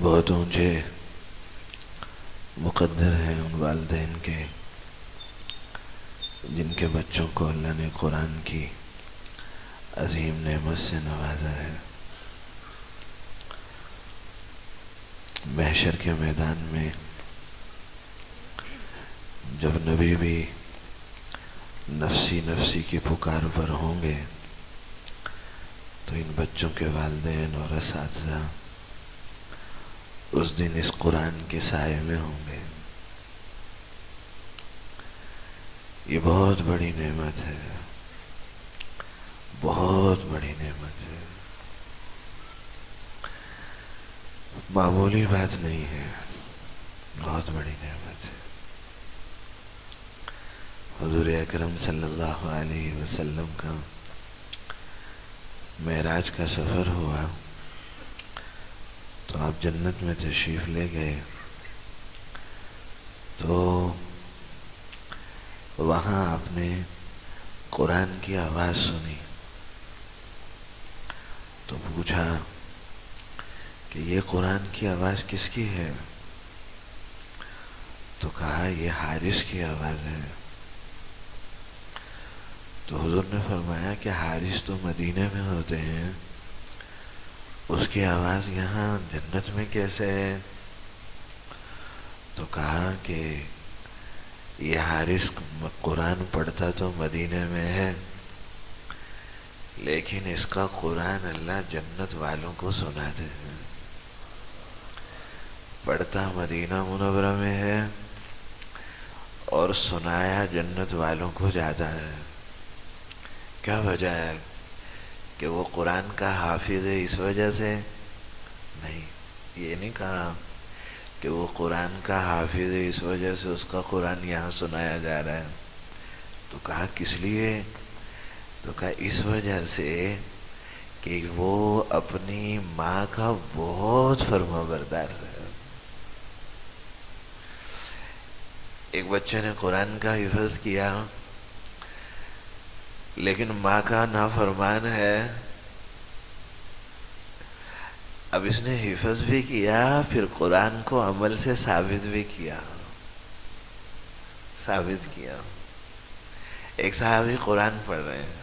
بہت اونچے مقدر ہیں ان والدین کے جن کے بچوں کو اللہ نے قرآن کی عظیم نعمت سے نوازا ہے۔ محشر کے میدان میں جب نبی بھی نفسی نفسی کی پکار پر ہوں گے تو ان بچوں کے والدین اور اساتذہ اس دن اس قرآن کے سائے میں ہوں گے۔ یہ بہت بڑی نعمت ہے، بہت بڑی نعمت ہے، معمولی بات نہیں ہے، بہت بڑی نعمت ہے۔ حضور اکرم صلی اللہ علیہ وسلم کا معراج کا سفر ہوا تو آپ جنت میں تشریف لے گئے، تو وہاں آپ نے قرآن کی آواز سنی تو پوچھا کہ یہ قرآن کی آواز کس کی ہے؟ تو کہا یہ حارث کی آواز ہے۔ تو حضور نے فرمایا کہ حارث تو مدینے میں ہوتے ہیں، اس کی آواز یہاں جنت میں کیسے ہے؟ تو کہا کہ یہ حارث قرآن پڑھتا تو مدینے میں ہے، لیکن اس کا قرآن اللہ جنت والوں کو سناتے ہیں، پڑھتا مدینہ منورہ میں ہے اور سنایا جنت والوں کو جاتا ہے۔ کیا وجہ ہے؟ کہ وہ قرآن کا حافظ ہے اس وجہ سے؟ نہیں، یہ نہیں کہا کہ وہ قرآن کا حافظ ہے اس وجہ سے اس کا قرآن یہاں سنایا جا رہا ہے۔ تو کہا کس لیے؟ تو کہا اس وجہ سے کہ وہ اپنی ماں کا بہت فرما بردار ہے۔ ایک بچے نے قرآن کا حفظ کیا لیکن ماں کا نافرمان ہے، اب اس نے حفظ بھی کیا پھر قرآن کو عمل سے ثابت بھی کیا۔ ایک صحابی قرآن پڑھ رہے ہیں،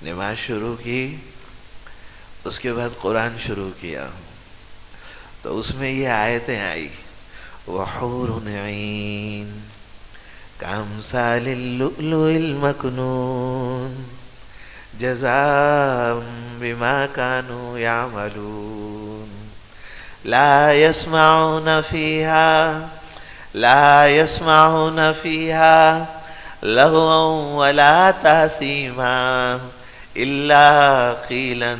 نماز شروع کی، اس کے بعد قرآن شروع کیا تو اس میں یہ آیتیں آئی وَحُورٌ عِينٌ كَأَمْثَالِ اللُّؤْلُؤِ الْمَكْنُونِ جزاء بما كانوا يعملون لا يسمعون فيها لغوا ولا تأثيما إلا قيلا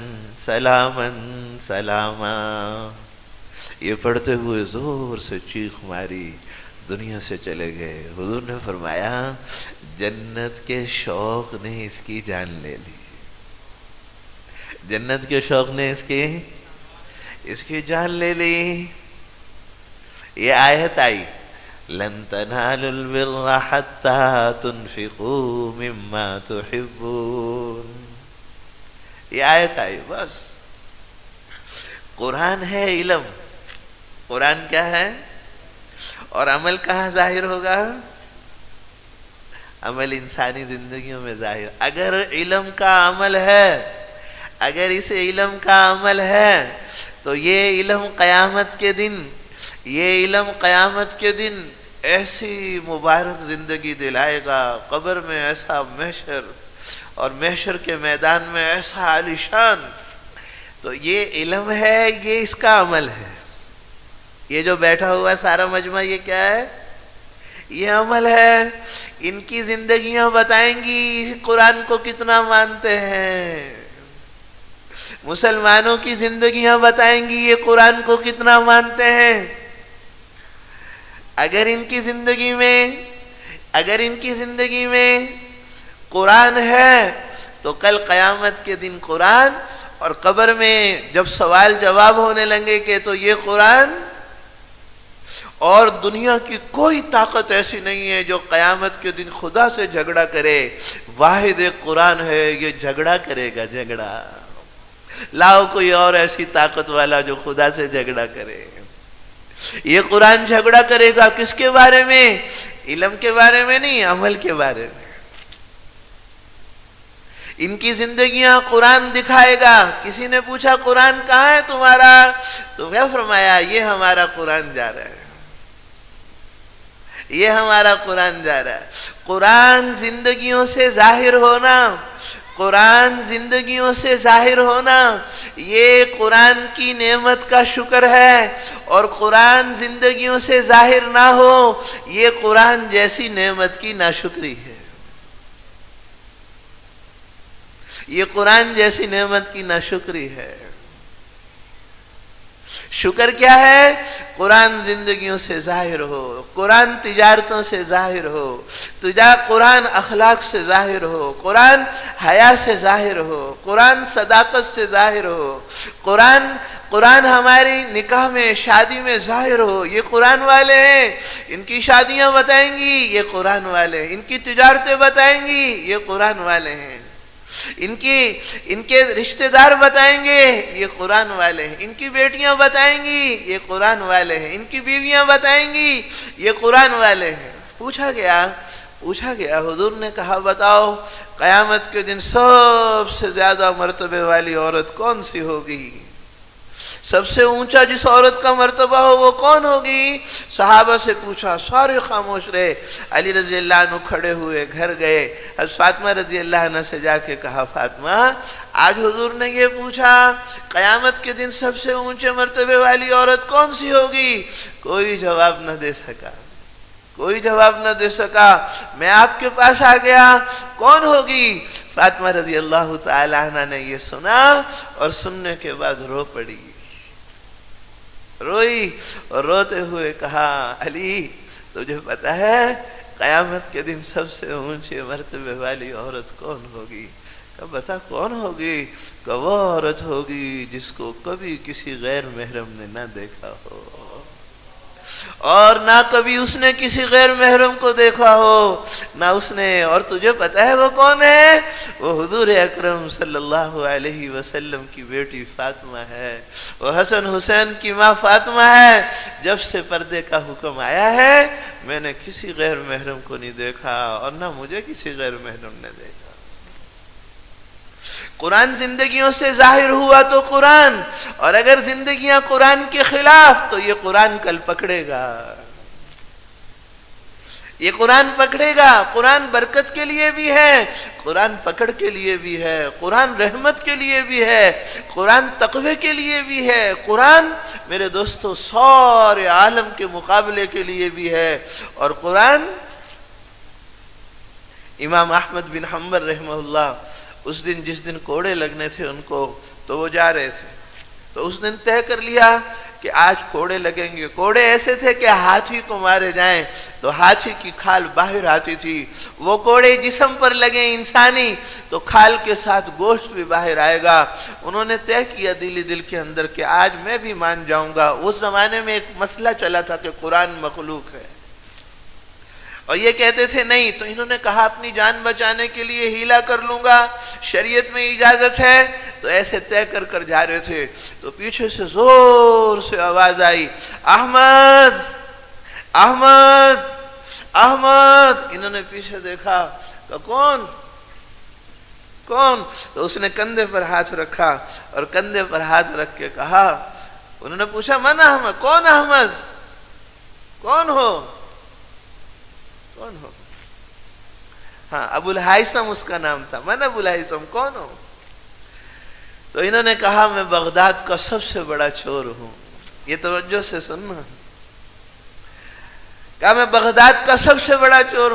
سلاما سلاما۔ یہ پڑھتے ہوئے زور سے چیخ ماری، دنیا سے چلے گئے۔ حضور نے فرمایا جنت کے شوق نے اس کی جان لے لی، جنت کے شوق نے اس کی جان لے لی۔ یہ آیت آئی لن تنالوا البر حتى تنفقوا مما تحبون، یہ آیت آئی۔ بس قرآن ہے علم، قرآن کیا ہے؟ اور عمل کہاں ظاہر ہوگا؟ عمل انسانی زندگیوں میں ظاہر۔ اگر علم کا عمل ہے، اگر اس علم کا عمل ہے تو یہ علم قیامت کے دن ایسی مبارک زندگی دلائے گا، قبر میں ایسا محشر اور محشر کے میدان میں ایسا عالیشان۔ تو یہ علم ہے، یہ اس کا عمل ہے۔ یہ جو بیٹھا ہوا سارا مجمع یہ کیا ہے؟ یہ عمل ہے۔ ان کی زندگیاں بتائیں گی اس قرآن کو کتنا مانتے ہیں، مسلمانوں کی زندگیاں بتائیں گی یہ قرآن کو کتنا مانتے ہیں۔ اگر ان کی زندگی میں قرآن ہے تو کل قیامت کے دن قرآن، اور قبر میں جب سوال جواب ہونے لگے کہ تو یہ قرآن، اور دنیا کی کوئی طاقت ایسی نہیں ہے جو قیامت کے دن خدا سے جھگڑا کرے، واحد ایک قرآن ہے، یہ جھگڑا کرے گا، جھگڑا۔ لاؤ کوئی اور ایسی طاقت والا جو خدا سے جھگڑا کرے. یہ قرآن جھگڑا کرے گا کس کے بارے میں؟ علم کے بارے میں نہیں، عمل کے بارے میں. ان کی زندگیاں قرآن دکھائے گا. کسی نے پوچھا قرآن کہاں ہے تمہارا؟ تو کیا فرمایا؟ یہ ہمارا قرآن جا رہا ہے، یہ ہمارا قرآن جا رہا ہے. قرآن زندگیوں سے ظاہر ہونا، قرآن زندگیوں سے ظاہر ہونا، یہ قرآن کی نعمت کا شکر ہے. اور قرآن زندگیوں سے ظاہر نہ ہو، یہ قرآن جیسی نعمت کی ناشکری ہے. یہ قرآن جیسی نعمت کی ناشکری ہے. شکر کیا ہے؟ قرآن زندگیوں سے ظاہر ہو، قرآن تجارتوں سے ظاہر ہو، قرآن اخلاق سے ظاہر ہو، قرآن حیا سے ظاہر ہو، قرآن صداقت سے ظاہر ہو، قرآن ہماری نکاح میں شادی میں ظاہر ہو. یہ قرآن والے ہیں، ان کی شادیاں بتائیں گی، یہ قرآن والے ہیں. ان کی تجارتیں بتائیں گی، یہ قرآن والے ہیں. ان کے رشتہ دار بتائیں گے، یہ قرآن والے ہیں. ان کی بیٹیاں بتائیں گی، یہ قرآن والے ہیں. ان کی بیویاں بتائیں گی، یہ قرآن والے ہیں. پوچھا گیا حضور نے کہا بتاؤ قیامت کے دن سب سے زیادہ مرتبے والی عورت کون سی ہوگی؟ سب سے اونچا جس عورت کا مرتبہ ہو وہ کون ہوگی؟ صحابہ سے پوچھا، سارے خاموش رہے. علی رضی اللہ عنہ کھڑے ہوئے، گھر گئے، حضرت فاطمہ رضی اللہ عنہ سے جا کے کہا فاطمہ آج حضور نے یہ پوچھا قیامت کے دن سب سے اونچے مرتبے والی عورت کون سی ہوگی؟ کوئی جواب نہ دے سکا. میں آپ کے پاس آ گیا، کون ہوگی؟ فاطمہ رضی اللہ تعالی عنہ نے یہ سنا اور سننے کے بعد روئی اور روتے ہوئے کہا علی تجھے پتا ہے قیامت کے دن سب سے اونچے مرتبے والی عورت کون ہوگی؟ کہا بتا کون ہوگی؟ کہ وہ عورت ہوگی جس کو کبھی کسی غیر محرم نے نہ دیکھا ہو اور نہ کبھی اس نے کسی غیر محرم کو دیکھا ہو، نہ اس نے. اور تجھے پتا ہے وہ کون ہے؟ وہ حضور اکرم صلی اللہ علیہ وسلم کی بیٹی فاطمہ ہے، وہ حسن حسین کی ماں فاطمہ ہے. جب سے پردے کا حکم آیا ہے میں نے کسی غیر محرم کو نہیں دیکھا اور نہ مجھے کسی غیر محرم نے دیکھا. قرآن زندگیوں سے ظاہر ہوا تو قرآن، اور اگر زندگیاں قرآن کے خلاف تو یہ قرآن کل پکڑے گا. یہ قرآن پکڑے گا. قرآن برکت کے لیے بھی ہے، قرآن پکڑ کے لیے بھی ہے، قرآن رحمت کے لیے بھی ہے، قرآن تقوی کے لیے بھی ہے، قرآن میرے دوستو سارے عالم کے مقابلے کے لیے بھی ہے. اور قرآن امام احمد بن حنبل رحمہ اللہ اس دن جس دن کوڑے لگنے تھے ان کو تو وہ جا رہے تھے، تو اس دن طے کر لیا کہ آج کوڑے لگیں گے. کوڑے ایسے تھے کہ ہاتھی کو مارے جائیں تو ہاتھی کی کھال باہر آتی تھی. وہ کوڑے جسم پر لگیں انسانی تو کھال کے ساتھ گوشت بھی باہر آئے گا. انہوں نے طے کیا دل کے اندر کہ آج میں بھی مان جاؤں گا. اس زمانے میں ایک مسئلہ چلا تھا کہ قرآن مخلوق ہے اور یہ کہتے تھے نہیں، تو انہوں نے کہا اپنی جان بچانے کے لیے ہیلا کر لوں گا، شریعت میں اجازت ہے. تو ایسے طے کر جا رہے تھے تو پیچھے سے زور سے آواز آئی، احمد احمد احمد. انہوں نے پیچھے دیکھا کہ کون؟ تو اس نے کندھے پر ہاتھ رکھا اور کندھے پر ہاتھ رکھ کے کہا، انہوں نے پوچھا من احمد؟ کون احمد؟ کون ہو؟ ہاں ابو الہیثم اس کا نام تھا. من ابو الہیثم کون ہو؟ تو انہوں نے کہا میں بغداد کا سب سے بڑا چور ہوں. یہ توجہ سے سننا. کہا میں بغداد کا سب سے بڑا چور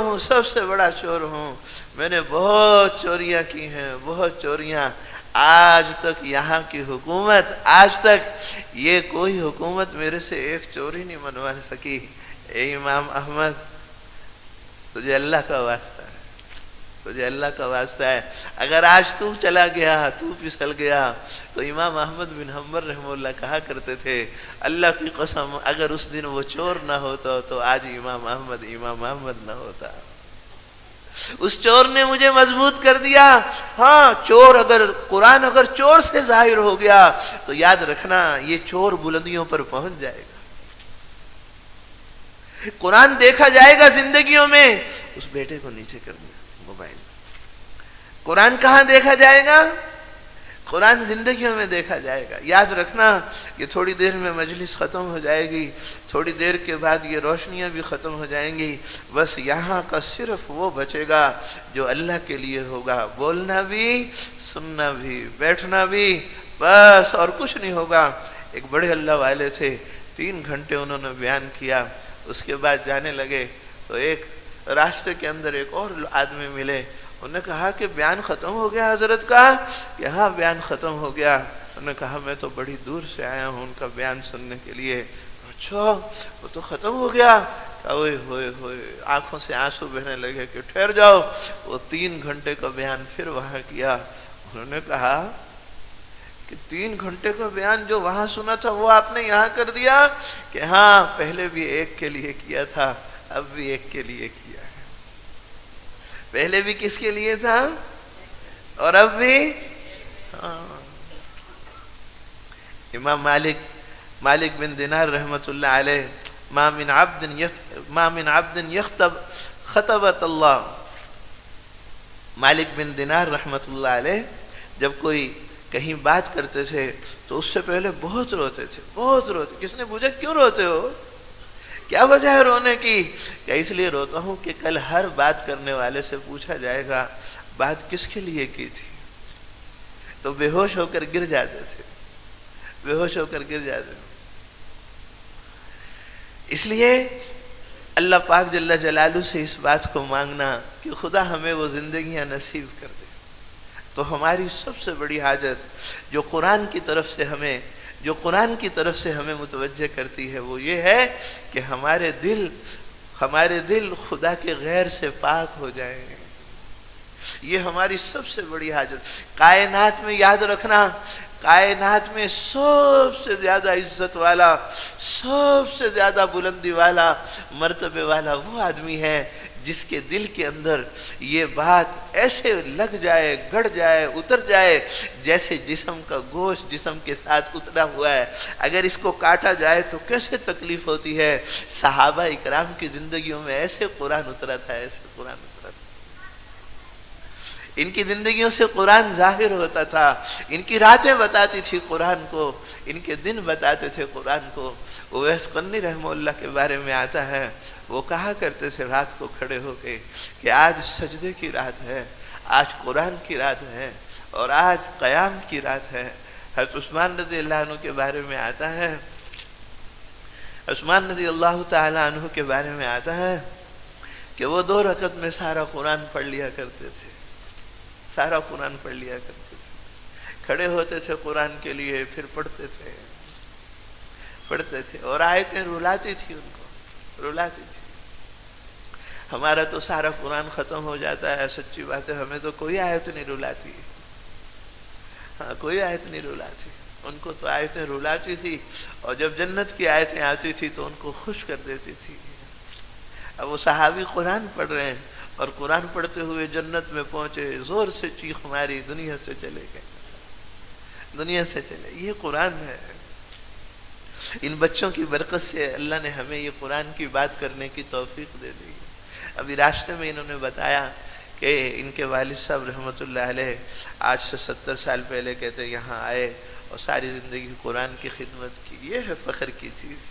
ہوں. میں نے بہت چوریاں کی ہیں، بہت چوریاں. آج تک یہاں کی حکومت، آج تک یہ کوئی حکومت میرے سے ایک چوری نہیں منوا سکی. اے امام احمد تجھے اللہ کا واسطہ ہے، اگر آج تو چلا گیا، تو پھسل گیا. تو امام احمد بن حنبل رحمہ اللہ کہا کرتے تھے اللہ کی قسم اگر اس دن وہ چور نہ ہوتا تو آج امام احمد نہ ہوتا. اس چور نے مجھے مضبوط کر دیا. ہاں چور قرآن اگر چور سے ظاہر ہو گیا تو یاد رکھنا یہ چور بلندیوں پر پہنچ جائے گا. قرآن دیکھا جائے گا زندگیوں میں. اس بیٹے کو نیچے کر دیا موبائل. قرآن کہاں دیکھا جائے گا؟ قرآن زندگیوں میں دیکھا جائے گا. یاد رکھنا یہ تھوڑی دیر میں مجلس ختم ہو جائے گی, تھوڑی دیر کے بعد یہ روشنیاں بھی ختم ہو جائیں گی. بس یہاں کا صرف وہ بچے گا جو اللہ کے لیے ہوگا. بولنا بھی, سننا بھی, بیٹھنا بھی, بس اور کچھ نہیں ہوگا. ایک بڑے اللہ والے تھے, 3 گھنٹے انہوں نے بیان کیا. اس کے بعد جانے لگے تو ایک راستے کے اندر ایک اور آدمی ملے. انہوں نے کہا کہ بیان ختم ہو گیا حضرت کا؟ کہ ہاں بیان ختم ہو گیا. انہوں نے کہا میں تو بڑی دور سے آیا ہوں ان کا بیان سننے کے لیے. اچھا وہ تو ختم ہو گیا؟ اوئے ہوئے ہوئے, آنکھوں سے آنسو بہنے لگے کہ ٹھہر جاؤ. وہ 3 گھنٹے کا بیان پھر وہاں کیا. انہوں نے کہا کہ 3 گھنٹے کا بیان جو وہاں سنا تھا وہ آپ نے یہاں کر دیا؟ کہ ہاں پہلے بھی ایک کے لیے کیا تھا, اب بھی ایک کے لیے کیا ہے. پہلے بھی کس کے لیے تھا اور اب بھی. امام مالک بن دینار رحمت اللہ علیہ, ما من عبد یخطب خطبت اللہ. مالک بن دینار رحمت اللہ علیہ جب کوئی کہیں بات کرتے تھے تو اس سے پہلے بہت روتے تھے, بہت روتے. کس نے پوچھا کیوں روتے ہو؟ کیا وجہ ہے رونے کی؟ کہ اس لیے روتا ہوں کہ کل ہر بات کرنے والے سے پوچھا جائے گا بات کس کے لیے کی تھی. تو بے ہوش ہو کر گر جاتے تھے, بے ہوش ہو کر گر جاتے تھے. اس لیے اللہ پاک جل جلالہ سے اس بات کو مانگنا کہ خدا ہمیں وہ زندگیاں نصیب کر دے. تو ہماری سب سے بڑی حاجت جو قرآن کی طرف سے ہمیں متوجہ کرتی ہے وہ یہ ہے کہ ہمارے دل خدا کے غیر سے پاک ہو جائیں. یہ ہماری سب سے بڑی حاجت. کائنات میں یاد رکھنا, کائنات میں سب سے زیادہ عزت والا, سب سے زیادہ بلندی والا, مرتبے والا وہ آدمی ہے جس کے دل کے اندر یہ بات ایسے لگ جائے, گڑ جائے, اتر جائے جیسے جسم کا گوشت جسم کے ساتھ اترا ہوا ہے. اگر اس کو کاٹا جائے تو کیسے تکلیف ہوتی ہے. صحابہ اکرام کی زندگیوں میں ایسے قرآن اترا تھا, ایسے قرآن اترا تھا. ان کی زندگیوں سے قرآن ظاہر ہوتا تھا. ان کی راتیں بتاتی تھی قرآن کو, ان کے دن بتاتے تھے قرآن کو. اویس قرنی رحمہ اللہ کے بارے میں آتا ہے, وہ کہا کرتے تھے رات کو کھڑے ہو کے کہ آج سجدے کی رات ہے, آج قرآن کی رات ہے, اور آج قیام کی رات ہے. حضرت عثمان رضی اللہ عنہ کے بارے میں آتا ہے, عثمان رضی اللہ تعالی عنہ کے بارے میں آتا ہے کہ وہ 2 رکعت میں سارا قرآن پڑھ لیا کرتے تھے, سارا قرآن پڑھ لیا کرتے تھے. کھڑے ہوتے تھے قرآن کے لیے, پھر پڑھتے تھے اور آیتیں رلاتی تھی, ان کو رلاتی تھی. ہمارا تو سارا قرآن ختم ہو جاتا ہے, سچی بات ہے, ہمیں تو کوئی آیت نہیں رلاتی. ہاں کوئی آیت نہیں رلاتی. ان کو تو آیتیں رلاتی تھی, اور جب جنت کی آیتیں آتی تھی تو ان کو خوش کر دیتی تھی. اب وہ صحابی قرآن پڑھ رہے ہیں اور قرآن پڑھتے ہوئے جنت میں پہنچے, زور سے چیخ ماری, دنیا سے چلے گئے, دنیا سے چلے. یہ قرآن ہے. ان بچوں کی برکت سے اللہ نے ہمیں یہ قرآن کی بات کرنے کی توفیق دے دی. ابھی راستے میں انہوں نے بتایا کہ ان کے والد صاحب رحمۃ اللہ علیہ آج سے 70 سال پہلے کہتے یہاں آئے اور ساری زندگی قرآن کی خدمت کی. یہ ہے فخر کی چیز.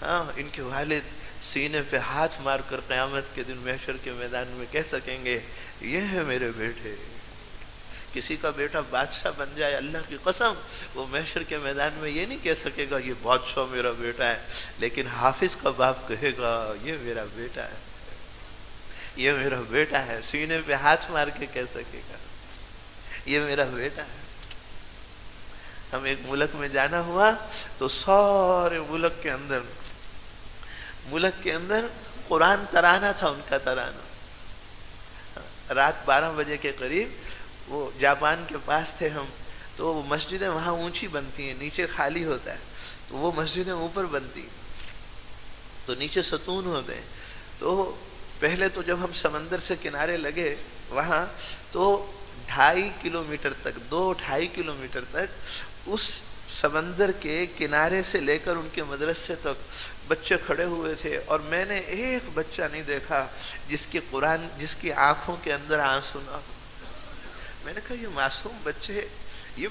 ہاں ان کے والد سینے پہ ہاتھ مار کر قیامت کے دن محشر کے میدان میں کہہ سکیں گے یہ ہے میرے بیٹے. کسی کا بیٹا بادشاہ بن جائے, اللہ کی قسم وہ محشر کے میدان میں یہ نہیں کہہ سکے گا یہ بادشاہ میرا بیٹا ہے, لیکن حافظ کا باپ کہے گا یہ میرا بیٹا ہے, یہ میرا بیٹا ہے. سینے پہ ہاتھ مار کے کہہ سکے گا یہ میرا بیٹا ہے. ہم ایک ملک میں جانا ہوا تو سارے ملک کے اندر قرآن ترانہ تھا, ان کا ترانہ. رات 12 بجے کے قریب وہ جاپان کے پاس تھے ہم, تو وہ مسجدیں وہاں اونچی بنتی ہیں, نیچے خالی ہوتا ہے, تو وہ مسجدیں اوپر بنتی ہیں, تو نیچے ستون ہوتے ہیں. تو پہلے تو جب ہم سمندر سے کنارے لگے وہاں تو 2.5 کلومیٹر تک 2-2.5 کلومیٹر تک اس سمندر کے کنارے سے لے کر ان کے مدرسے تک بچے کھڑے ہوئے تھے، اور میں نے ایک بچہ نہیں دیکھا جس کی آنکھوں کے اندر آنسو نہ ہو۔ میں نے کہا یہ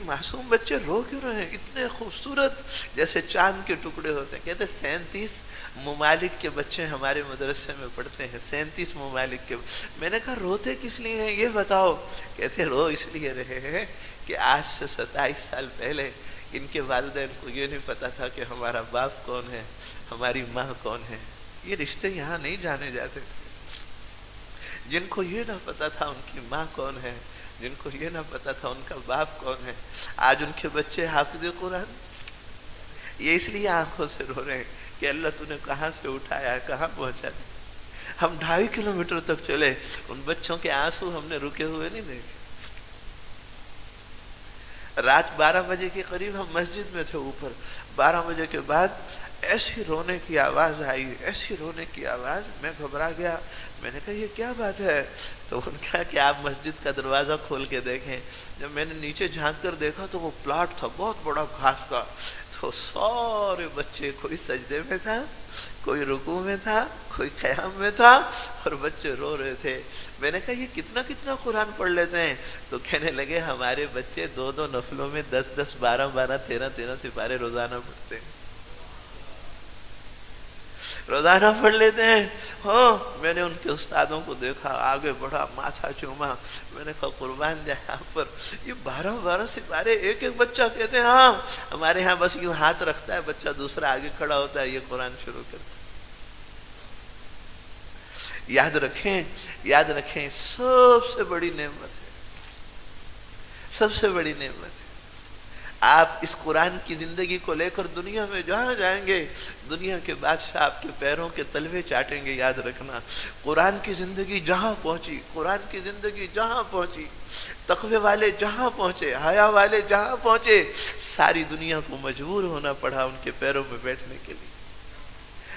معصوم بچے رو کیوں رہے ہیں؟ اتنے خوبصورت جیسے چاند کے ٹکڑے ہوتے ہیں۔ کہتے 37 ممالک کے بچے ہمارے مدرسے میں پڑھتے ہیں، 37 ممالک کے۔ میں نے کہا روتے کس لیے ہیں یہ بتاؤ؟ کہتے رو اس لیے رہے ہیں کہ آج سے 27 سال پہلے ان کے والدین کو یہ نہیں پتا تھا کہ ہمارا باپ کون ہے، ہماری ماں کون ہے۔ یہ رشتے یہاں نہیں جانے جاتے تھے۔ جن کو یہ نہ پتا تھا ان کی ماں کون ہے، جن کو یہ نہ پتا تھا ان کا باپ کون ہے، آج ان کے بچے حافظ قرآن۔ یہ اس لیے آنکھوں سے رو رہے ہیں کہ اللہ تو نے کہاں سے اٹھایا، کہاں پہنچا دیا۔ ہم 2.5 کلومیٹر تک چلے، ان بچوں کے آنسو ہم نے رکے ہوئے نہیں دیکھے۔ رات 12 بجے کے قریب ہم مسجد میں تھے اوپر، 12 بجے کے بعد ایسی رونے کی آواز آئی، ایسی رونے کی آواز، میں گھبرا گیا۔ میں نے کہا یہ کیا بات ہے؟ تو انہوں نے کہا کہ آپ مسجد کا دروازہ کھول کے دیکھیں۔ جب میں نے نیچے جھانک کر دیکھا تو وہ پلاٹ تھا بہت بڑا گھاس کا، تو سارے بچے، کوئی سجدے میں تھا، کوئی رکوع میں تھا، کوئی قیام میں تھا، اور بچے رو رہے تھے۔ میں نے کہا یہ کتنا قرآن پڑھ لیتے ہیں؟ تو کہنے لگے ہمارے بچے 2 نفلوں میں 10 12 13 سپارے روزانہ پڑھتے ہیں، روزانہ پڑھ لیتے ہیں۔ ہاں، میں نے ان کے استادوں کو دیکھا، آگے بڑھا، ماتھا چوما۔ میں نے کہا قربان جائے یہاں پر یہ 12 سپارے ایک بچہ کہتے ہیں ہاں ہمارے ہاں بس یوں ہاتھ رکھتا ہے بچہ، دوسرا آگے کھڑا ہوتا ہے، یہ قرآن شروع کرتا ہے۔ یاد رکھیں سب سے بڑی نعمت ہے، سب سے بڑی نعمت ہے۔ آپ اس قرآن کی زندگی کو لے کر دنیا میں جہاں جائیں گے، دنیا کے بادشاہ آپ کے پیروں کے تلوے چاٹیں گے۔ یاد رکھنا، قرآن کی زندگی جہاں پہنچی، قرآن کی زندگی جہاں پہنچی، تقوی والے جہاں پہنچے، حیا والے جہاں پہنچے، ساری دنیا کو مجبور ہونا پڑا ان کے پیروں میں بیٹھنے کے لیے۔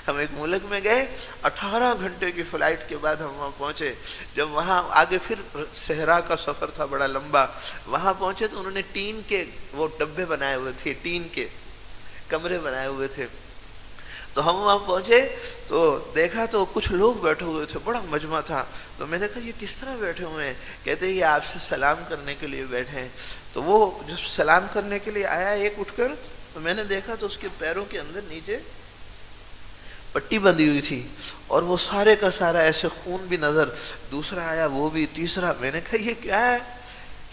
ہم ایک ملک میں گئے، 18 گھنٹے کی فلائٹ کے بعد ہم وہاں پہنچے۔ جب وہاں آگے پھر صحرا کا سفر تھا بڑا لمبا، وہاں پہنچے تو انہوں نے ٹین کے وہ ڈبے بنائے ہوئے تھے، ٹین کے کمرے بنائے ہوئے تھے۔ تو ہم وہاں پہنچے تو دیکھا تو کچھ لوگ بیٹھے ہوئے تھے، بڑا مجمع تھا۔ تو میں نے کہا یہ کس طرح بیٹھے ہوئے ہیں؟ کہتے ہیں یہ آپ سے سلام کرنے کے لیے بیٹھے ہیں۔ تو وہ جو سلام کرنے کے لیے آیا ایک اٹھ کر، تو میں نے دیکھا تو اس کے پیروں کے اندر نیچے پٹی بندھی ہوئی تھی، اور وہ سارے کا سارا ایسے خون بھی نظر۔ دوسرا آیا وہ بھی، تیسرا۔ میں نے کہا یہ کیا ہے؟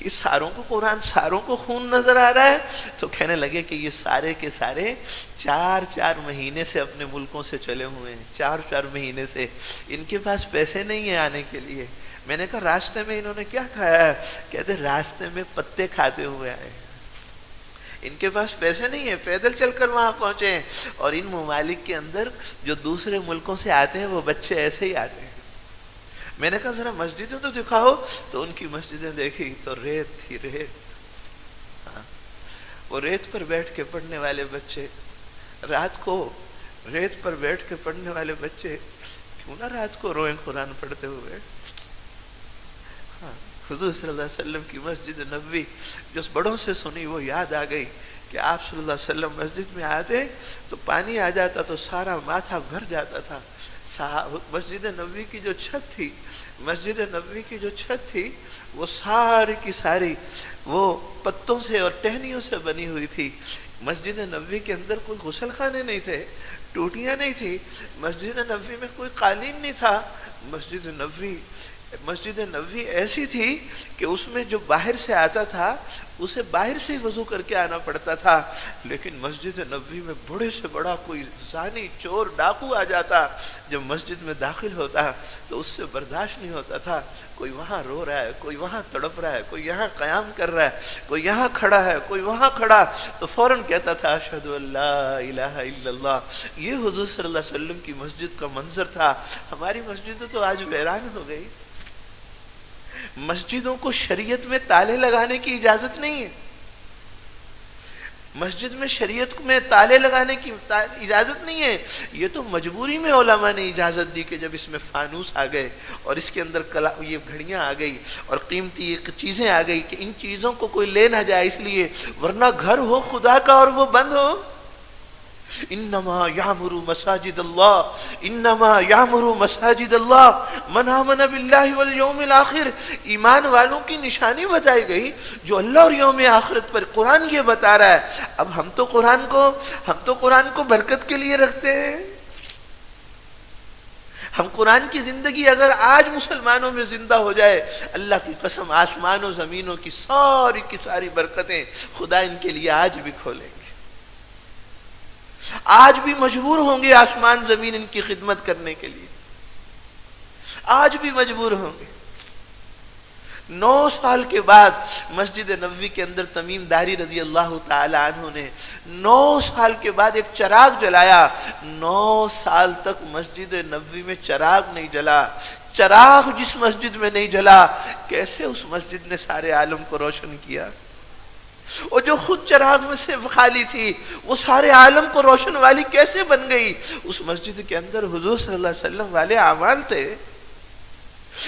یہ ساروں کو قرآن، ساروں کو خون نظر آ رہا ہے؟ تو کہنے لگے کہ یہ سارے کے سارے 4 مہینے سے اپنے ملکوں سے چلے ہوئے ہیں، 4 مہینے سے۔ ان کے پاس پیسے نہیں ہیں آنے کے لیے۔ میں نے کہا راستے میں انہوں نے کیا کھایا ہے؟ کہتے راستے میں پتے کھاتے ہوئے آئے، ان کے پاس پیسے نہیں ہیں، پیدل چل کر وہاں پہنچے ہیں۔ اور ان ممالک کے اندر جو دوسرے ملکوں سے آتے ہیں وہ بچے ایسے ہی آتے ہیں۔ میں نے کہا ذرا مسجدیں تو دکھاؤ۔ تو ان کی مسجدیں دیکھی تو ریت تھی، ریت۔ وہ ریت پر بیٹھ کے پڑھنے والے بچے، رات کو ریت پر بیٹھ کے پڑھنے والے بچے، کیوں نہ رات کو روئیں قرآن پڑھتے ہوئے۔ حضور صلی اللہ علیہ وسلم کی مسجد نبوی جو بڑوں سے سنی وہ یاد آ گئی کہ آپ صلی اللہ علیہ وسلم مسجد میں آتے تو پانی آ جاتا تو سارا ماتھا بھر جاتا تھا۔ مسجد نبوی کی جو چھت تھی، مسجد نبوی کی جو چھت تھی وہ ساری کی ساری وہ پتوں سے اور ٹہنیوں سے بنی ہوئی تھی۔ مسجد نبوی کے اندر کوئی غسل خانے نہیں تھے، ٹوٹیاں نہیں تھی، مسجد نبوی میں کوئی قالین نہیں تھا۔ مسجد نبوی ایسی تھی کہ اس میں جو باہر سے آتا تھا اسے باہر سے وضو کر کے آنا پڑتا تھا، لیکن مسجد نبوی میں بڑے سے بڑا کوئی زانی، چور، ڈاکو آ جاتا، جب مسجد میں داخل ہوتا تو اس سے برداشت نہیں ہوتا تھا۔ کوئی وہاں رو رہا ہے، کوئی وہاں تڑپ رہا ہے، کوئی یہاں قیام کر رہا ہے، کوئی یہاں کھڑا ہے، کوئی وہاں کھڑا، تو فوراً کہتا تھا اشہد ان لا الہ الا اللہ۔ یہ حضور صلی اللہ علیہ وسلم کی مسجد کا منظر تھا۔ ہماری مسجد تو آج ویران ہو گئی۔ مسجدوں کو شریعت میں تالے لگانے کی اجازت نہیں ہے۔ مسجد میں شریعت میں تالے لگانے کی اجازت نہیں ہے، یہ تو مجبوری میں علماء نے اجازت دی کہ جب اس میں فانوس آ گئے اور اس کے اندر یہ گھڑیاں آ گئی اور قیمتی ایک چیزیں آ گئی کہ ان چیزوں کو کوئی لے نہ جائے، اس لیے، ورنہ گھر ہو خدا کا اور وہ بند ہو۔ انما یعمر مساجد اللہ، انما یعمر مساجد اللہ من آمن باللہ والیوم الآخر، ایمان والوں کی نشانی بتائی گئی جو اللہ اور یوم آخرت پر، قرآن یہ بتا رہا ہے۔ اب ہم تو قرآن کو برکت کے لیے رکھتے ہیں۔ ہم قرآن کی زندگی اگر آج مسلمانوں میں زندہ ہو جائے، اللہ کی قسم آسمان و زمینوں کی ساری کی ساری برکتیں خدا ان کے لیے آج بھی کھولیں گے، آج بھی مجبور ہوں گے آسمان زمین ان کی خدمت کرنے کے لیے، آج بھی مجبور ہوں گے۔ 9 سال کے بعد مسجد نبوی کے اندر تمیم داری رضی اللہ تعالی عنہ نے 9 سال کے بعد ایک چراغ جلایا۔ 9 سال تک مسجد نبوی میں چراغ نہیں جلا۔ چراغ جس مسجد میں نہیں جلا، کیسے اس مسجد نے سارے عالم کو روشن کیا؟ اور جو خود چراغ میں سے خالی تھی، وہ سارے عالم کو روشن والی کیسے بن گئی؟ اس مسجد کے اندر حضور صلی اللہ علیہ وسلم والے اعمال تھے،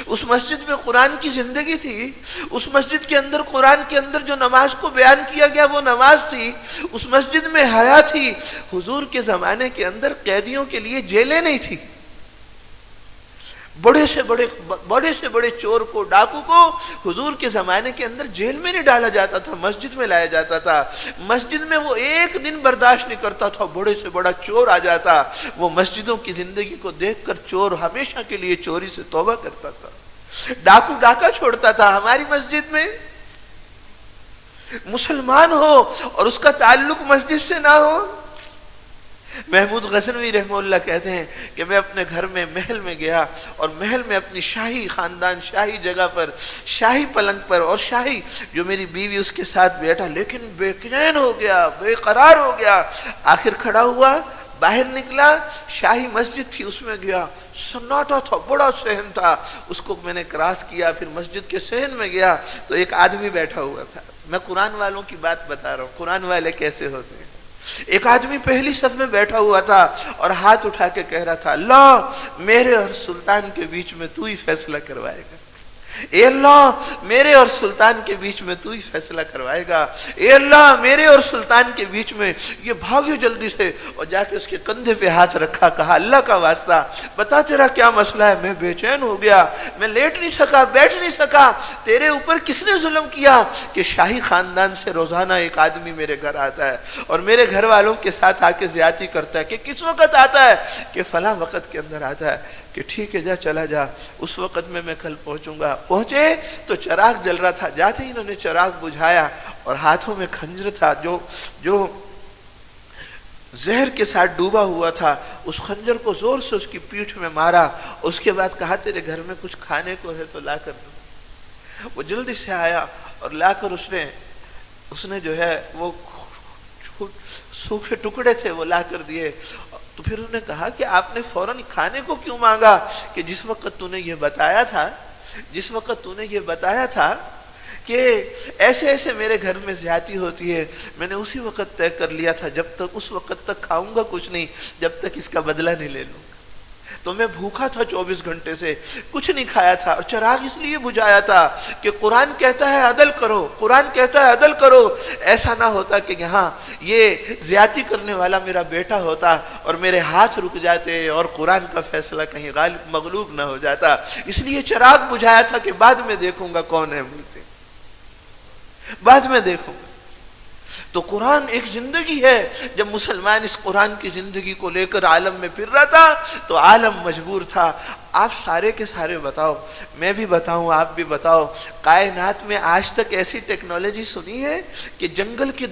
اس مسجد میں قرآن کی زندگی تھی، اس مسجد کے اندر قرآن کے اندر جو نماز کو بیان کیا گیا وہ نماز تھی، اس مسجد میں حیا تھی۔ حضور کے زمانے کے اندر قیدیوں کے لیے جیلیں نہیں تھی، بڑے سے بڑے چور کو، ڈاکو کو حضور کے زمانے کے اندر جیل میں نہیں ڈالا جاتا تھا، مسجد میں لایا جاتا تھا۔ مسجد میں وہ ایک دن برداشت نہیں کرتا تھا، بڑے سے بڑا چور آ جاتا، وہ مسجدوں کی زندگی کو دیکھ کر چور ہمیشہ کے لیے چوری سے توبہ کرتا تھا، ڈاکو ڈاکہ چھوڑتا تھا۔ ہماری مسجد میں مسلمان ہو اور اس کا تعلق مسجد سے نہ ہو۔ محمود غزنوی رحمہ اللہ کہتے ہیں کہ میں اپنے گھر میں محل میں گیا، اور محل میں اپنی شاہی خاندان، شاہی جگہ پر، شاہی پلنگ پر، اور شاہی جو میری بیوی اس کے ساتھ بیٹھا، لیکن بے چین ہو گیا، بے قرار ہو گیا۔ آخر کھڑا ہوا، باہر نکلا، شاہی مسجد تھی اس میں گیا، سناٹا تھا، بڑا صحن تھا، اس کو میں نے کراس کیا، پھر مسجد کے صحن میں گیا تو ایک آدمی بیٹھا ہوا تھا۔ میں قرآن والوں کی بات بتا رہا ہوں، قرآن والے کیسے ہوتے ہیں۔ ایک آدمی پہلی صف میں بیٹھا ہوا تھا اور ہاتھ اٹھا کے کہہ رہا تھا، اللہ میرے اور سلطان کے بیچ میں تو ہی فیصلہ کروائے گا، اے اللہ میرے اور سلطان کے بیچ میں تو ہی فیصلہ کروائے گا، اے اللہ میرے اور سلطان کے بیچ میں۔ یہ بھاگے جلدی سے اور جا کے اس کے کندھے پہ ہاتھ رکھا، کہا اللہ کا واسطہ بتا تیرا کیا مسئلہ ہے، میں بے چین ہو گیا، میں لیٹ نہیں سکا، بیٹھ نہیں سکا، تیرے اوپر کس نے ظلم کیا کہ شاہی خاندان سے روزانہ ایک آدمی میرے گھر آتا ہے اور میرے گھر والوں کے ساتھ آ کے زیادتی کرتا ہے، کہ کس وقت آتا ہے، کہ فلاں وقت کے اندر آتا ہے، کہ ٹھیک ہے جا چلا جا، اس وقت میں کل پہنچوں گا۔ پہنچے تو چراغ جل رہا تھا، جاتے ہی انہوں نے چراغ بجھایا اور ہاتھوں میں خنجر تھا جو زہر کے ساتھ ڈوبا ہوا تھا، اس خنجر کو زور سے اس کی پیٹھ میں مارا، اس کے بعد کہا تیرے گھر میں کچھ کھانے کو ہے تو لا کر دو۔ وہ جلدی سے آیا اور لا کر اس نے جو ہے وہ سوکھے ٹکڑے تھے وہ لا کر دیے۔ تو پھر انہوں نے کہا کہ آپ نے فوراً کھانے کو کیوں مانگا، کہ جس وقت تو نے یہ بتایا تھا کہ ایسے ایسے میرے گھر میں زیادتی ہوتی ہے، میں نے اسی وقت طے کر لیا تھا، جب تک اس وقت تک کھاؤں گا کچھ نہیں جب تک اس کا بدلہ نہیں لے لوں گا۔ تو میں بھوکا تھا 24 گھنٹے سے، کچھ نہیں کھایا تھا، اور چراغ اس لیے بجھایا تھا کہ قرآن کہتا ہے عدل کرو، قرآن کہتا ہے عدل کرو۔ ایسا نہ ہوتا کہ یہاں یہ زیادتی کرنے والا میرا بیٹا ہوتا اور میرے ہاتھ رک جاتے اور قرآن کا فیصلہ کہیں غالب مغلوب نہ ہو جاتا، اس لیے چراغ بجھایا تھا کہ بعد میں دیکھوں گا کون ہے ملتے، بعد میں دیکھوں گا۔ تو قرآن ایک زندگی ہے، جب مسلمان اس قرآن کی زندگی کو لے کر عالم میں پھر رہا تھا تو عالم مجبور تھا۔ آپ سارے کے سارے بتاؤ، میں بھی بتاؤں، آپ بھی بتاؤ، کائنات میں آج تک ایسی ٹیکنالوجی سنی ہے کہ جنگل کے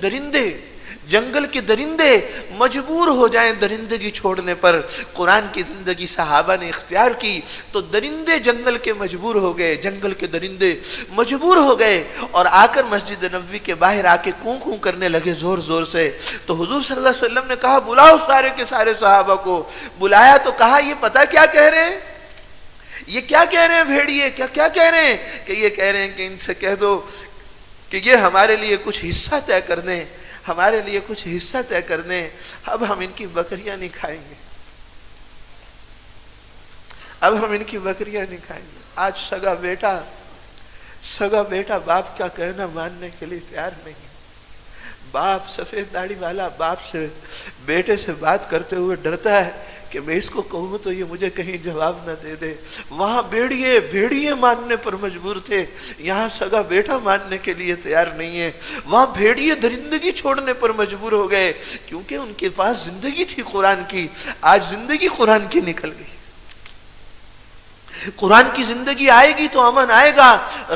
درندے مجبور ہو جائیں درندگی چھوڑنے پر؟ قرآن کی زندگی صحابہ نے اختیار کی تو درندے جنگل کے مجبور ہو گئے، جنگل کے درندے مجبور ہو گئے اور آ کر مسجد نبوی کے باہر آ کے کوں کوں کرنے لگے زور زور سے۔ تو حضور صلی اللہ علیہ وسلم نے کہا بلاؤ سارے کے سارے صحابہ کو۔ بلایا تو کہا یہ پتہ کیا کہہ رہے ہیں، یہ کیا کہہ رہے ہیں بھیڑیے، کیا کہہ رہے ہیں؟ کہ یہ کہہ رہے ہیں کہ ان سے کہہ دو کہ یہ ہمارے لیے کچھ حصہ طے کر دیں، ہمارے لیے کچھ حصہ طے کر دیں، اب ہم ان کی بکریاں نہیں کھائیں گے، اب ہم ان کی بکریاں نہیں کھائیں گے۔ آج سگا بیٹا باپ کا کہنا ماننے کے لیے تیار نہیں۔ باپ سفید داڑھی والا باپ سے بیٹے سے بات کرتے ہوئے ڈرتا ہے کہ میں اس کو کہوں تو یہ مجھے کہیں جواب نہ دے دے۔ وہاں بھیڑیے ماننے پر مجبور تھے، یہاں سگا بیٹا ماننے کے لیے تیار نہیں ہے۔ وہاں بھیڑیے درندگی چھوڑنے پر مجبور ہو گئے کیونکہ ان کے پاس زندگی تھی قرآن کی، آج زندگی قرآن کی نکل گئی۔ قرآن کی زندگی آئے گی تو امن آئے گا،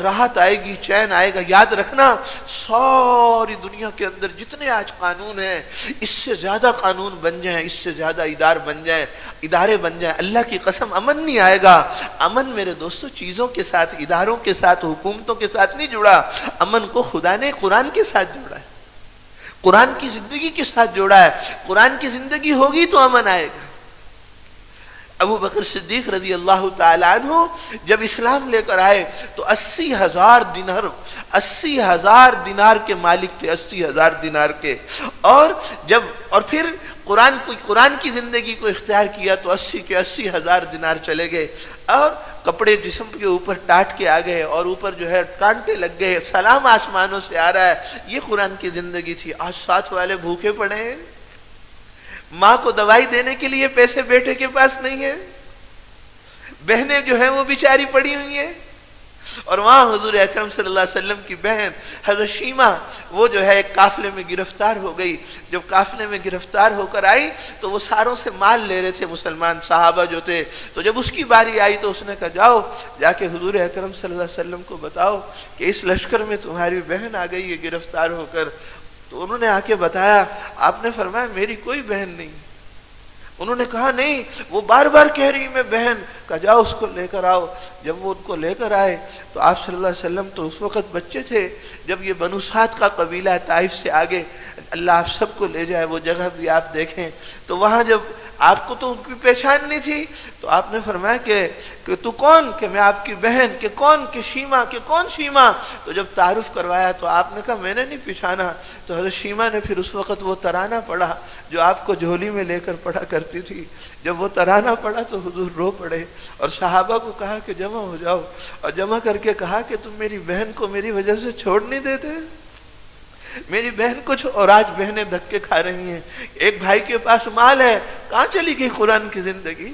راحت آئے گی، چین آئے گا۔ یاد رکھنا ساری دنیا کے اندر جتنے آج قانون ہیں، اس سے زیادہ قانون بن جائیں، اس سے زیادہ ادارے بن جائیں، اللہ کی قسم امن نہیں آئے گا۔ امن میرے دوستو چیزوں کے ساتھ، اداروں کے ساتھ، حکومتوں کے ساتھ نہیں جڑا، امن کو خدا نے قرآن کے ساتھ جوڑا ہے، قرآن کی زندگی کے ساتھ جوڑا ہے۔ قرآن کی زندگی ہوگی تو امن آئے گا۔ ابو بکر صدیق رضی اللہ تعالیٰ عنہ جب اسلام لے کر آئے تو 80,000 دینار کے مالک تھے، 80,000 دینار کے، اور پھر قرآن کی زندگی کو اختیار کیا تو 80,000 دینار چلے گئے، اور کپڑے جسم کے اوپر ٹاٹ کے آ گئے، اور اوپر جو ہے کانٹے لگ گئے، سلام آسمانوں سے آ رہا ہے۔ یہ قرآن کی زندگی تھی۔ آج ساتھ والے بھوکے پڑے ہیں، ماں کو دوائی دینے کے لیے پیسے بیٹے کے پاس نہیں ہے، بہنیں جو ہیں وہ بیچاری پڑی ہوئی ہیں، اور وہاں حضور اکرم صلی اللہ علیہ وسلم کی بہن حضرت شیمہ وہ جو ہے ایک قافلے میں گرفتار ہو گئی۔ جب قافلے میں گرفتار ہو کر آئی تو وہ ساروں سے مال لے رہے تھے مسلمان صحابہ جو تھے، تو جب اس کی باری آئی تو اس نے کہا جاؤ جا کے حضور اکرم صلی اللہ علیہ وسلم کو بتاؤ کہ اس لشکر میں تمہاری بہن آ گئی ہے گرفتار ہو کر۔ تو انہوں نے آ کے بتایا، آپ نے فرمایا میری کوئی بہن نہیں۔ انہوں نے کہا نہیں، وہ بار بار کہہ رہی میں بہن، کہا جاؤ اس کو لے کر آؤ۔ جب وہ ان کو لے کر آئے تو آپ صلی اللہ علیہ وسلم تو اس وقت بچے تھے، جب یہ بنو سعد کا قبیلہ طائف سے آگے، اللہ آپ سب کو لے جائے، وہ جگہ بھی آپ دیکھیں، تو وہاں جب آپ کو تو ان کی پہچان نہیں تھی تو آپ نے فرمایا کہ تو کون؟ کہ میں آپ کی بہن۔ کہ کون؟ کہ شیمہ۔ کہ کون شیمہ؟ تو جب تعارف کروایا تو آپ نے کہا میں نے نہیں پہچانا۔ تو حضرت شیمہ نے پھر اس وقت وہ ترانہ پڑھا جو آپ کو جھولی میں لے کر پڑھا کرتی تھی۔ جب وہ ترانہ پڑھا تو حضور رو پڑے، اور صحابہ کو کہا کہ جمع ہو جاؤ، اور جمع کر کے کہا کہ تم میری بہن کو میری وجہ سے چھوڑ نہیں دیتے، میری بہن کچھ، اور آج بہنیں دھکے کھا رہی ہیں۔ ایک بھائی کے پاس مال ہے، کہاں چلی گئی قرآن کی زندگی؟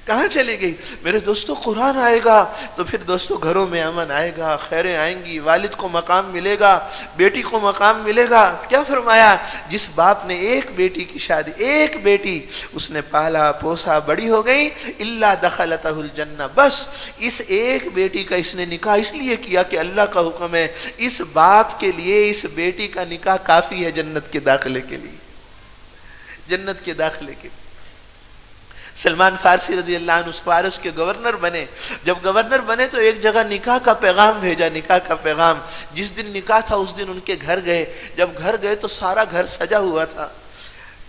کہاں چلی گئی؟ میرے دوستو قرآن آئے گا تو پھر دوستو گھروں میں امن آئے گا، خیریں آئیں گی، والد کو مقام ملے گا، بیٹی کو مقام ملے گا۔ کیا فرمایا؟ جس باپ نے ایک بیٹی کی شادی، ایک بیٹی اس نے پالا پوسا، بڑی ہو گئی، الا دخلتہ الجنہ، بس اس ایک بیٹی کا اس نے نکاح اس لیے کیا کہ اللہ کا حکم ہے، اس باپ کے لیے اس بیٹی کا نکاح کافی ہے جنت کے داخلے کے لیے، جنت کے داخلے کے لیے۔ سلمان فارسی رضی اللہ عنہ اس فارس کے گورنر بنے، جب گورنر بنے تو ایک جگہ نکاح کا پیغام بھیجا، نکاح کا پیغام۔ جس دن نکاح تھا اس دن ان کے گھر گئے، جب گھر گئے تو سارا گھر سجا ہوا تھا،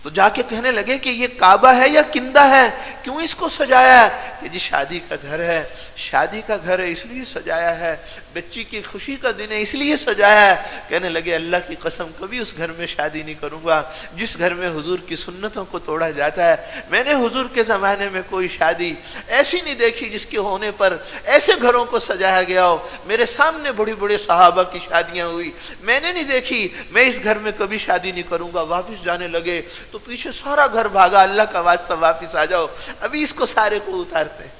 تو جا کے کہنے لگے کہ یہ کعبہ ہے یا کندہ ہے، کیوں اس کو سجایا ہے؟ کہ جی شادی کا گھر ہے، شادی کا گھر ہے اس لیے سجایا ہے، بچی کی خوشی کا دن ہے اس لیے سجایا ہے۔ کہنے لگے اللہ کی قسم کبھی اس گھر میں شادی نہیں کروں گا جس گھر میں حضور کی سنتوں کو توڑا جاتا ہے۔ میں نے حضور کے زمانے میں کوئی شادی ایسی نہیں دیکھی جس کے ہونے پر ایسے گھروں کو سجایا گیا ہو، میرے سامنے بڑی بڑے صحابہ کی شادیاں ہوئی، میں نے نہیں دیکھی، میں اس گھر میں کبھی شادی نہیں کروں گا۔ واپس جانے لگے تو پیچھے سارا گھر بھاگا، اللہ کا واسطہ واپس آ جاؤ، ابھی اس کو سارے کو اتارتے ہیں۔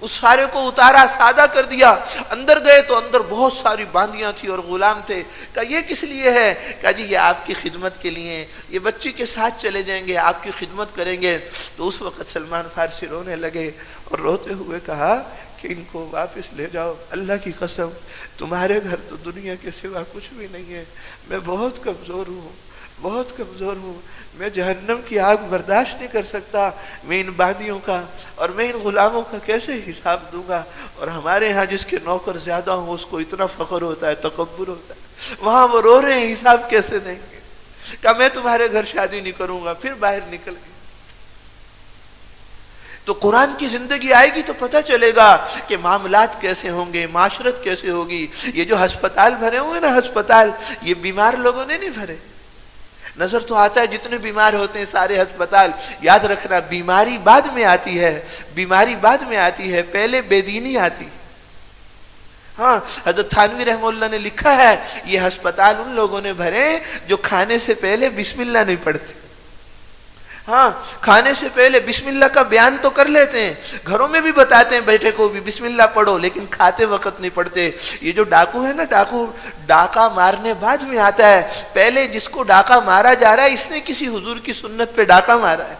اس سارے کو اتارا، سادہ کر دیا، اندر گئے تو اندر بہت ساری باندیاں تھی اور غلام تھے۔ کہا یہ کس لیے ہے؟ کہا جی یہ آپ کی خدمت کے لیے، یہ بچی کے ساتھ چلے جائیں گے، آپ کی خدمت کریں گے۔ تو اس وقت سلمان فارسی رونے لگے اور روتے ہوئے کہا کہ ان کو واپس لے جاؤ، اللہ کی قسم تمہارے گھر تو دنیا کے سوا کچھ بھی نہیں ہے، میں بہت کمزور ہوں، بہت کمزور ہوں، میں جہنم کی آگ برداشت نہیں کر سکتا، میں ان باندیوں کا اور میں ان غلاموں کا کیسے حساب دوں گا؟ اور ہمارے ہاں جس کے نوکر زیادہ ہوں اس کو اتنا فخر ہوتا ہے، تکبر ہوتا ہے، وہاں وہ رو رہے ہیں حساب کیسے دیں گے؟ کہا میں تمہارے گھر شادی نہیں کروں گا، پھر باہر نکل گئے۔ تو قرآن کی زندگی آئے گی تو پتہ چلے گا کہ معاملات کیسے ہوں گے، معاشرت کیسے ہوگی۔ یہ جو ہسپتال بھرے ہوئے نا، ہسپتال، یہ بیمار لوگوں نے نہیں بھرے۔ نظر تو آتا ہے جتنے بیمار ہوتے ہیں سارے ہسپتال، یاد رکھنا بیماری بعد میں آتی ہے، بیماری بعد میں آتی ہے، پہلے بے دینی آتی۔ ہاں، حضرت تھانوی رحمہ اللہ نے لکھا ہے یہ ہسپتال ان لوگوں نے بھرے جو کھانے سے پہلے بسم اللہ نہیں پڑھتے۔ ہاں، کھانے سے پہلے بسم اللہ کا بیان تو کر لیتے ہیں، گھروں میں بھی بتاتے ہیں بیٹے کو بھی بسم اللہ پڑھو، لیکن کھاتے وقت نہیں پڑھتے۔ یہ جو ڈاکو ہے نا، ڈاکو ڈاکہ مارنے بعد میں آتا ہے، پہلے جس کو ڈاکہ مارا جا رہا ہے اس نے کسی حضور کی سنت پہ ڈاکہ مارا ہے۔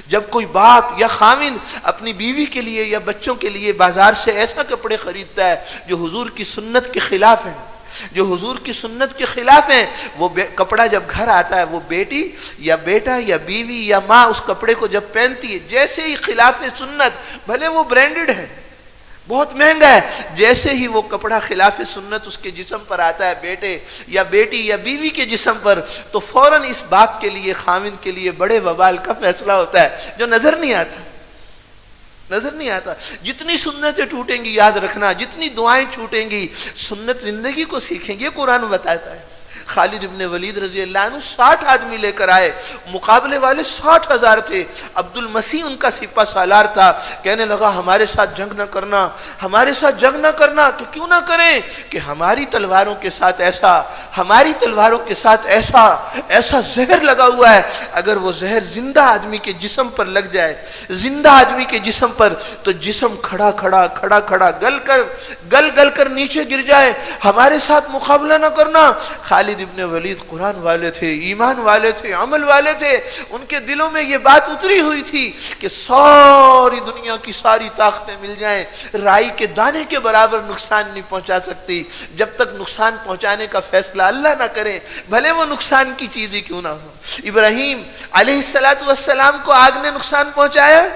جب کوئی باپ یا خاوند اپنی بیوی کے لیے یا بچوں کے لیے بازار سے ایسا کپڑے خریدتا ہے جو حضور کی سنت کے خلاف ہیں، جو حضور کی سنت کے خلاف ہیں، وہ کپڑا جب گھر آتا ہے، وہ بیٹی یا بیٹا یا بیوی یا ماں اس کپڑے کو جب پہنتی ہے، جیسے ہی خلاف سنت، بھلے وہ برانڈڈ ہے، بہت مہنگا ہے، جیسے ہی وہ کپڑا خلاف سنت اس کے جسم پر آتا ہے، بیٹے یا بیٹی یا بیوی کے جسم پر، تو فوراً اس باپ کے لیے، خاوند کے لیے بڑے وبال کا فیصلہ ہوتا ہے جو نظر نہیں آتا، نظر نہیں آتا۔ جتنی سنتیں ٹوٹیں گی یاد رکھنا، جتنی دعائیں چھوٹیں گی، سنت زندگی کو سیکھیں گے۔ قرآن بتاتا ہے خالد ابن ولید رضی اللہ عنہ 60 آدمی لے کر آئے، مقابلے والے 60,000 تھے، عبد المسیح ان کا سپہ سالار تھا، کہنے لگا ہمارے ساتھ جنگ نہ کرنا، ہمارے ساتھ جنگ نہ کرنا، تو کیوں نہ کریں کہ ہماری تلواروں کے ساتھ ایسا، ہماری تلواروں کے ساتھ ایسا زہر لگا ہوا ہے، اگر وہ زہر زندہ آدمی کے جسم پر لگ جائے، زندہ آدمی کے جسم پر، تو جسم کھڑا کھڑا گل کر نیچے گر جائے، ہمارے ساتھ مقابلہ نہ کرنا۔ خالد ابن ولید قرآن والے تھے، ایمان والے تھے، عمل والے تھے، ان کے دلوں میں یہ بات اتری ہوئی تھی کہ ساری دنیا کی ساری طاقتیں مل جائیں، رائی کے دانے کے برابر نقصان نہیں پہنچا سکتی جب تک نقصان پہنچانے کا فیصلہ اللہ نہ کرے، بھلے وہ نقصان کی چیز ہی کیوں نہ ہو۔ ابراہیم علیہ السلام کو آگ نے نقصان پہنچایا،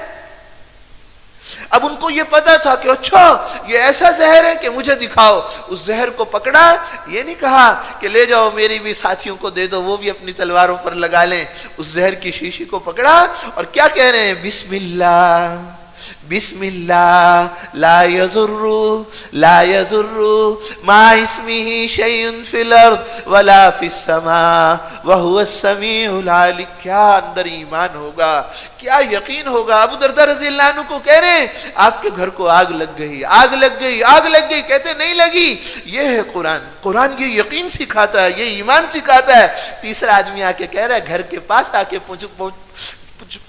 اب ان کو یہ پتا تھا کہ اچھا یہ ایسا زہر ہے کہ مجھے دکھاؤ، اس زہر کو پکڑا، یہ نہیں کہا کہ لے جاؤ میری بھی ساتھیوں کو دے دو، وہ بھی اپنی تلواروں پر لگا لیں، اس زہر کی شیشی کو پکڑا اور کیا کہہ رہے ہیں، بسم اللہ بسم اللہ لا یضر ما اسمہ شیء فی الارض ولا فی السماء وہو السمیع العلیم۔ کیا اندر ایمان ہوگا، کیا یقین ہوگا۔ ابو درداء رضی اللہ عنہ کو کہہ رہے ہیں آپ کے گھر کو آگ لگ گئی، کہتے نہیں لگی، یہ ہے قرآن یہ یقین سکھاتا ہے، یہ ایمان سکھاتا ہے۔ تیسرا آدمی آ کے کہہ رہا ہے، گھر کے پاس آ کے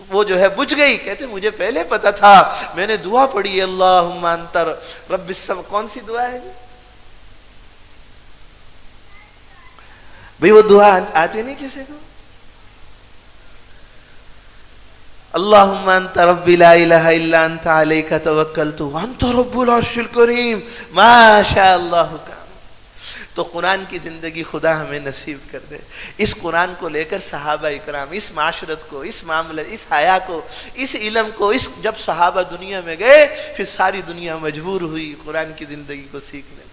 وہ جو ہے بجھ گئی، کہتے مجھے پہلے پتا تھا، میں نے دعا پڑھی اللہم انت رب السماء۔ کون سی دعا ہے بھئی؟ وہ دعا آتی نہیں کسی کو؟ اللہم انت رب لا الہ الا انت علیک توکلت وانت رب العرش الکریم ما شاء اللہ کا۔ تو قرآن کی زندگی خدا ہمیں نصیب کر دے۔ اس قرآن کو لے کر صحابہ اکرام اس معاشرت کو، اس معاملے، اس حیا کو، اس علم کو، جب صحابہ دنیا میں گئے پھر ساری دنیا مجبور ہوئی قرآن کی زندگی کو سیکھنے پر۔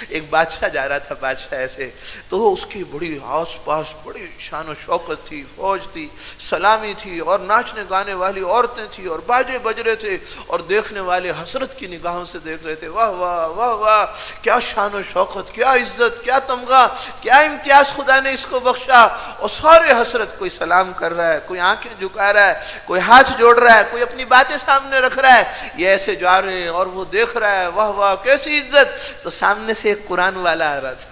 ایک بادشاہ جا رہا تھا، بادشاہ ایسے، تو اس کی بڑی آس پاس بڑی شان و شوکت تھی، فوج تھی، سلامی تھی، اور ناچنے گانے والی عورتیں تھی، اور باجے بج رہے تھے، اور دیکھنے والے حسرت کی نگاہوں سے دیکھ رہے تھے، واہ واہ واہ واہ، کیا شان و شوکت، کیا عزت، کیا تمغہ، کیا امتیاز خدا نے اس کو بخشا۔ اور سارے حسرت، کوئی سلام کر رہا ہے، کوئی آنکھیں جھکا رہا ہے، کوئی ہاتھ جوڑ رہا ہے، کوئی اپنی باتیں سامنے رکھ رہا ہے، یہ ایسے جا رہے ہیں اور وہ دیکھ رہا ہے، واہ واہ کیسی عزت۔ تو سامنے سے ایک قرآن والا آ رہا تھا،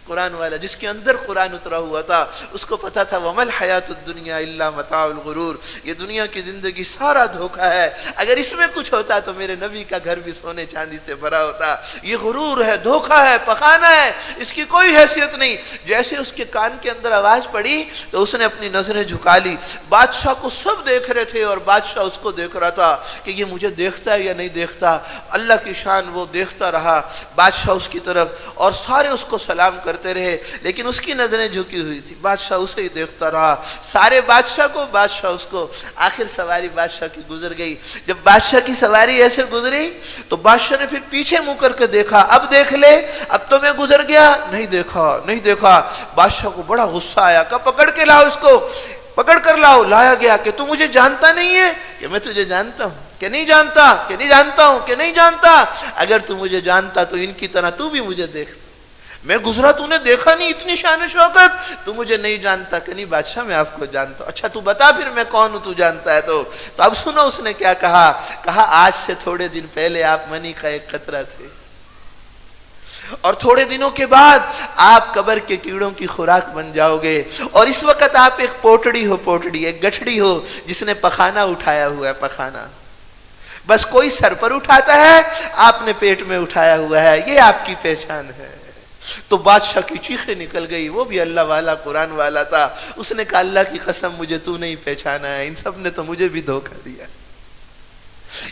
قرآن والا جس کے اندر قرآن اترا ہوا تھا، اس کو پتا تھا وَمَا الْحَيَاةُ الدُّنْيَا إِلَّا مَتَاعُ الْغُرُورِ، یہ دنیا کی زندگی سارا دھوکہ ہے، اگر اس میں کچھ ہوتا تو میرے نبی کا گھر بھی سونے چاندی سے بھرا ہوتا۔ یہ غرور ہے، دھوکہ ہے، پخانا ہے، اس کی کوئی حیثیت نہیں۔ جیسے اس کے کان کے اندر آواز پڑی تو اس نے اپنی نظریں جھکا لی، بادشاہ کو سب دیکھ رہے تھے اور بادشاہ اس کو دیکھ رہا تھا کہ یہ مجھے دیکھتا ہے یا نہیں دیکھتا۔ اللہ کی شان، وہ دیکھتا رہا بادشاہ اس کی طرف، اور سارے اس کو سلام کرتے رہے، لیکن اس کی نظریں جھکی ہوئی تھی، بادشاہ اسے ہی دیکھتا رہا، سارے بادشاہ کو، بادشاہ اس کو۔ آخر سواری بادشاہ کی گزر گئی، جب بادشاہ کی سواری ایسے گزری تو بادشاہ نے پھر پیچھے منہ کر کے دیکھا، اب دیکھ لے، اب تو میں گزر گیا، نہیں دیکھا۔ بادشاہ کو بڑا غصہ آیا، کہا پکڑ کے لاؤ اس کو، پکڑ کر لاؤ۔ لایا گیا کہ تو مجھے جانتا نہیں ہے، کہ میں تجھے جانتا ہوں کہ نہیں جانتا، کہ نہیں جانتا ہوں کہ نہیں جانتا؟ اگر تو مجھے جانتا تو ان کی طرح تو بھی مجھے دیکھتا۔ میں گزرا تو نے دیکھا نہیں، اتنی شان و شوکت، تو مجھے نہیں جانتا کہ نہیں بادشاہ میں آپ کو جانتا ہوں۔ اچھا تو بتا پھر میں کون ہوں، تو جانتا ہے تو اب سنو اس نے کیا کہا۔ کہا آج سے تھوڑے دن پہلے آپ منی کا ایک قطرہ تھے، اور تھوڑے دنوں کے بعد آپ قبر کے کیڑوں کی خوراک بن جاؤ گے، اور اس وقت آپ ایک پوٹڑی ہو، پوٹڑی ایک گٹھڑی ہو جس نے پخانہ اٹھایا ہوا ہے، پخانہ بس کوئی سر پر اٹھاتا ہے، آپ نے پیٹ میں اٹھایا ہوا ہے، یہ آپ کی پہچان ہے۔ تو بادشاہ کی چیخیں نکل گئی، وہ بھی اللہ والا قرآن والا تھا، اس نے کہا اللہ کی قسم مجھے تو نہیں پہچانا ہے، ان سب نے تو مجھے بھی دھوکہ دیا۔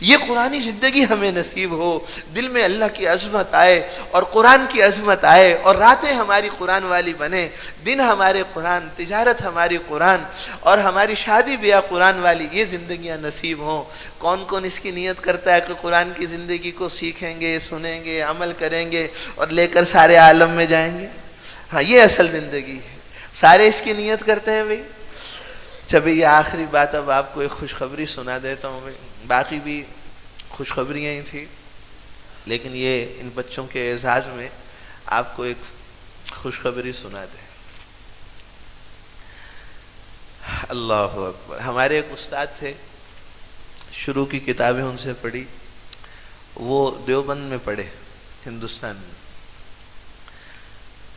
یہ قرآنی زندگی ہمیں نصیب ہو، دل میں اللہ کی عظمت آئے اور قرآن کی عظمت آئے، اور راتیں ہماری قرآن والی بنے، دن ہمارے قرآن، تجارت ہماری قرآن، اور ہماری شادی بیاہ قرآن والی، یہ زندگیاں نصیب ہوں۔ کون کون اس کی نیت کرتا ہے کہ قرآن کی زندگی کو سیکھیں گے، سنیں گے، عمل کریں گے اور لے کر سارے عالم میں جائیں گے؟ ہاں یہ اصل زندگی ہے، سارے اس کی نیت کرتے ہیں بھئی۔ چبھی یہ آخری بات اب آپ کو ایک خوشخبری سنا دیتا ہوں بھئی، باقی بھی خوشخبریاں ہی تھی، لیکن یہ ان بچوں کے اعزاز میں آپ کو ایک خوشخبری سنا دیں۔ اللہ اکبر۔ ہمارے ایک استاد تھے، شروع کی کتابیں ان سے پڑھی، وہ دیوبند میں پڑھے، ہندوستان میں،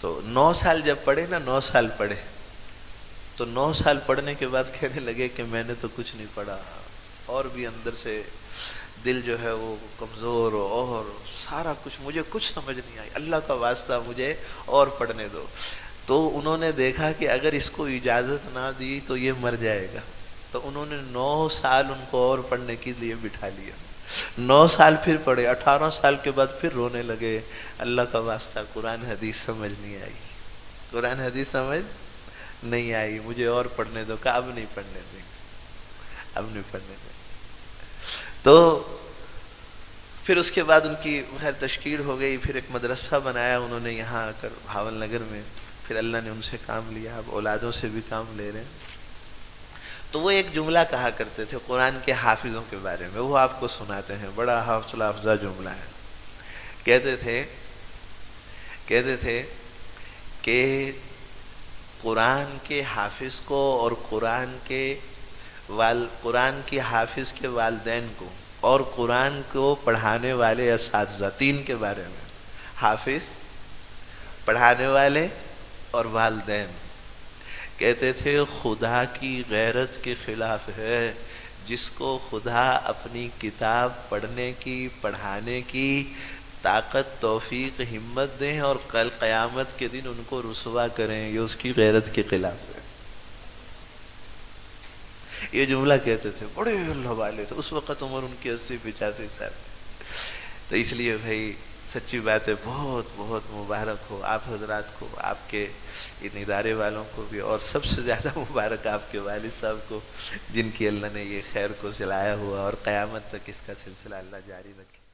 تو 9 سال جب پڑھے نا، 9 سال پڑھے، تو 9 سال پڑھنے کے بعد کہنے لگے کہ میں نے تو کچھ نہیں پڑھا، اور بھی اندر سے دل جو ہے وہ کمزور، اور سارا کچھ مجھے کچھ سمجھ نہیں آئی، اللہ کا واسطہ مجھے اور پڑھنے دو۔ تو انہوں نے دیکھا کہ اگر اس کو اجازت نہ دی تو یہ مر جائے گا، تو انہوں نے 9 سال ان کو اور پڑھنے کے لیے بٹھا لیا۔ 9 سال پھر پڑھے، 18 سال کے بعد پھر رونے لگے، اللہ کا واسطہ قرآن حدیث سمجھ نہیں آئی، قرآن حدیث سمجھ نہیں آئی، مجھے اور پڑھنے دو۔ کہا اب نہیں پڑھنے دیں، اب نہیں پڑھنے دیں۔ تو پھر اس کے بعد ان کی خیر تشکیل ہو گئی، پھر ایک مدرسہ بنایا انہوں نے یہاں آ کر بھاول نگر میں، پھر اللہ نے ان سے کام لیا، اب اولادوں سے بھی کام لے رہے ہیں۔ تو وہ ایک جملہ کہا کرتے تھے قرآن کے حافظوں کے بارے میں، وہ آپ کو سناتے ہیں، بڑا حوصلہ افزا جملہ ہے۔ کہتے تھے کہ قرآن کے حافظ کو اور قرآن کی حافظ کے والدین کو اور قرآن کو پڑھانے والے اساتذہ، 3 کے بارے میں، حافظ، پڑھانے والے اور والدین، کہتے تھے خدا کی غیرت کے خلاف ہے جس کو خدا اپنی کتاب پڑھنے کی، پڑھانے کی طاقت، توفیق، ہمت دیں اور کل قیامت کے دن ان کو رسوا کریں، یہ اس کی غیرت کے خلاف ہے۔ یہ جملہ کہتے تھے، بڑے اللہ والے تھے، اس وقت عمر ان کی 80-85 سال۔ تو اس لیے بھائی سچی بات ہے، بہت بہت مبارک ہو آپ حضرات کو، آپ کے ان ادارے والوں کو بھی، اور سب سے زیادہ مبارک آپ کے والد صاحب کو، جن کی اللہ نے یہ خیر کو چلایا ہوا، اور قیامت تک اس کا سلسلہ اللہ جاری رکھے۔